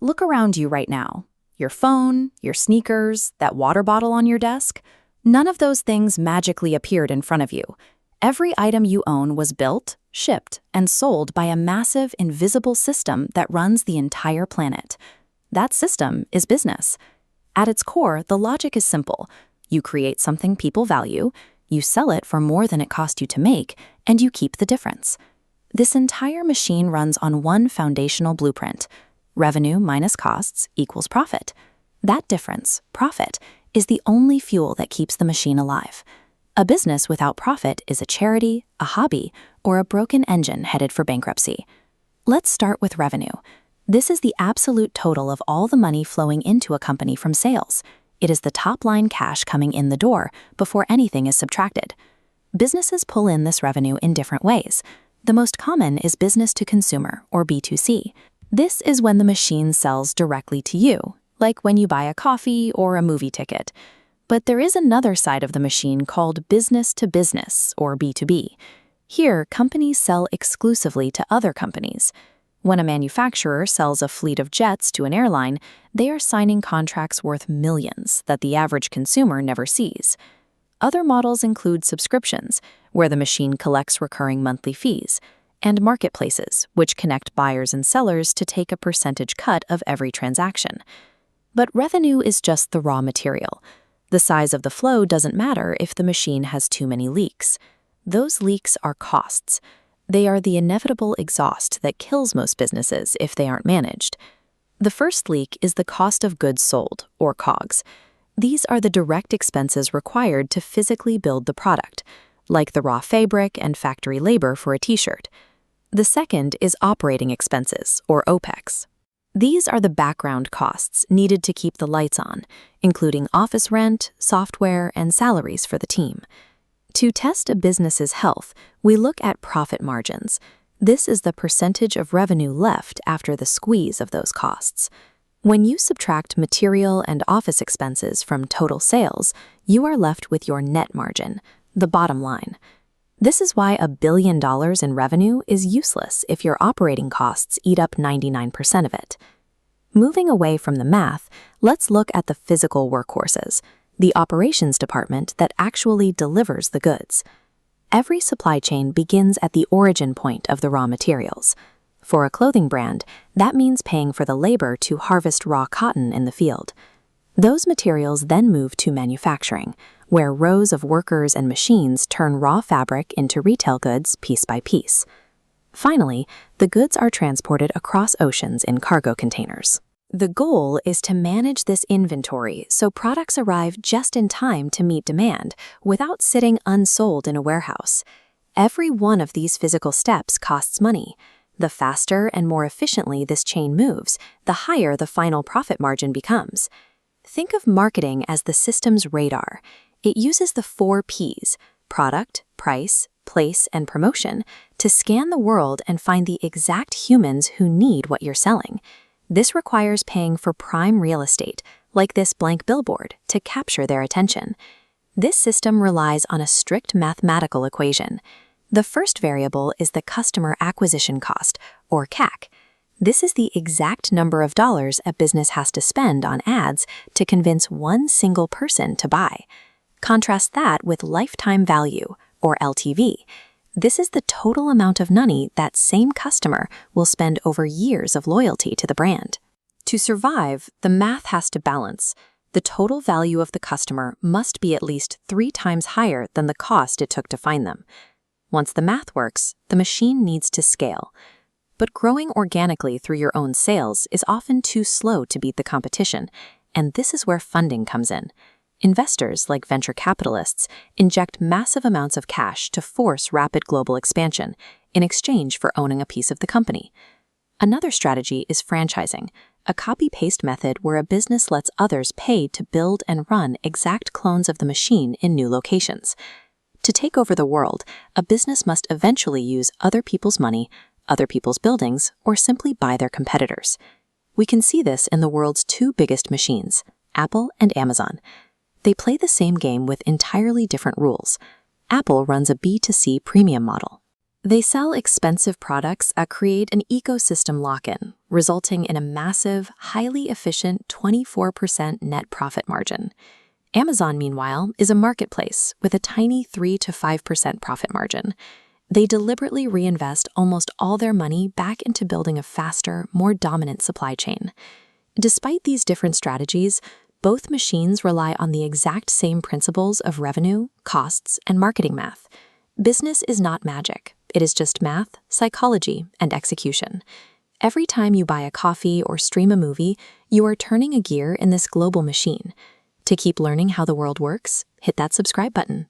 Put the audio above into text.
Look around you right now. Your phone, your sneakers, that water bottle on your desk. None of those things magically appeared in front of you. Every item you own was built, shipped, and sold by a massive, invisible system that runs the entire planet. That system is business. At its core, the logic is simple. You create something people value, you sell it for more than it cost you to make, and you keep the difference. This entire machine runs on one foundational blueprint. Revenue minus costs equals profit. That difference, profit, is the only fuel that keeps the machine alive. A business without profit is a charity, a hobby, or a broken engine headed for bankruptcy. Let's start with revenue. This is the absolute total of all the money flowing into a company from sales. It is the top-line cash coming in the door before anything is subtracted. Businesses pull in this revenue in different ways. The most common is business to consumer, or B2C. This is when the machine sells directly to you, like when you buy a coffee or a movie ticket. But there is another side of the machine called business to business, or B2B. Here, companies sell exclusively to other companies. When a manufacturer sells a fleet of jets to an airline, they are signing contracts worth millions that the average consumer never sees. Other models include subscriptions, where the machine collects recurring monthly fees, and marketplaces, which connect buyers and sellers to take a percentage cut of every transaction. But revenue is just the raw material. The size of the flow doesn't matter if the machine has too many leaks. Those leaks are costs. They are the inevitable exhaust that kills most businesses if they aren't managed. The first leak is the cost of goods sold, or COGS. These are the direct expenses required to physically build the product, like the raw fabric and factory labor for a t-shirt. The second is operating expenses, or Opex. These are the background costs needed to keep the lights on, including office rent, software, and salaries for the team. To test a business's health, we look at profit margins. This is the percentage of revenue left after the squeeze of those costs. When you subtract material and office expenses from total sales, you are left with your net margin, the bottom line. This is why $1 billion in revenue is useless if your operating costs eat up 99% of it. Moving away from the math, let's look at the physical workhorses, the operations department that actually delivers the goods. Every supply chain begins at the origin point of the raw materials. For a clothing brand, that means paying for the labor to harvest raw cotton in the field. Those materials then move to manufacturing, where rows of workers and machines turn raw fabric into retail goods piece by piece. Finally, the goods are transported across oceans in cargo containers. The goal is to manage this inventory so products arrive just in time to meet demand without sitting unsold in a warehouse. Every one of these physical steps costs money. The faster and more efficiently this chain moves, the higher the final profit margin becomes. Think of marketing as the system's radar. It uses the 4 Ps, product, price, place, and promotion, to scan the world and find the exact humans who need what you're selling. This requires paying for prime real estate, like this blank billboard, to capture their attention. This system relies on a strict mathematical equation. The first variable is the customer acquisition cost, or CAC. This is the exact number of dollars a business has to spend on ads to convince one single person to buy. Contrast that with lifetime value, or LTV. This is the total amount of money that same customer will spend over years of loyalty to the brand. To survive, the math has to balance. The total value of the customer must be at least 3 times higher than the cost it took to find them. Once the math works, the machine needs to scale. But growing organically through your own sales is often too slow to beat the competition, and this is where funding comes in. Investors, like venture capitalists, inject massive amounts of cash to force rapid global expansion in exchange for owning a piece of the company. Another strategy is franchising, a copy-paste method where a business lets others pay to build and run exact clones of the machine in new locations. To take over the world, a business must eventually use other people's money, other people's buildings, or simply buy their competitors. We can see this in the world's 2 biggest machines, Apple and Amazon. They play the same game with entirely different rules. Apple runs a B2C premium model. They sell expensive products that create an ecosystem lock-in, resulting in a massive, highly efficient 24% net profit margin. Amazon, meanwhile, is a marketplace with a tiny 3 to 5% profit margin. They deliberately reinvest almost all their money back into building a faster, more dominant supply chain. Despite these different strategies, both machines rely on the exact same principles of revenue, costs, and marketing math. Business is not magic. It is just math, psychology, and execution. Every time you buy a coffee or stream a movie, you are turning a gear in this global machine. To keep learning how the world works, hit that subscribe button.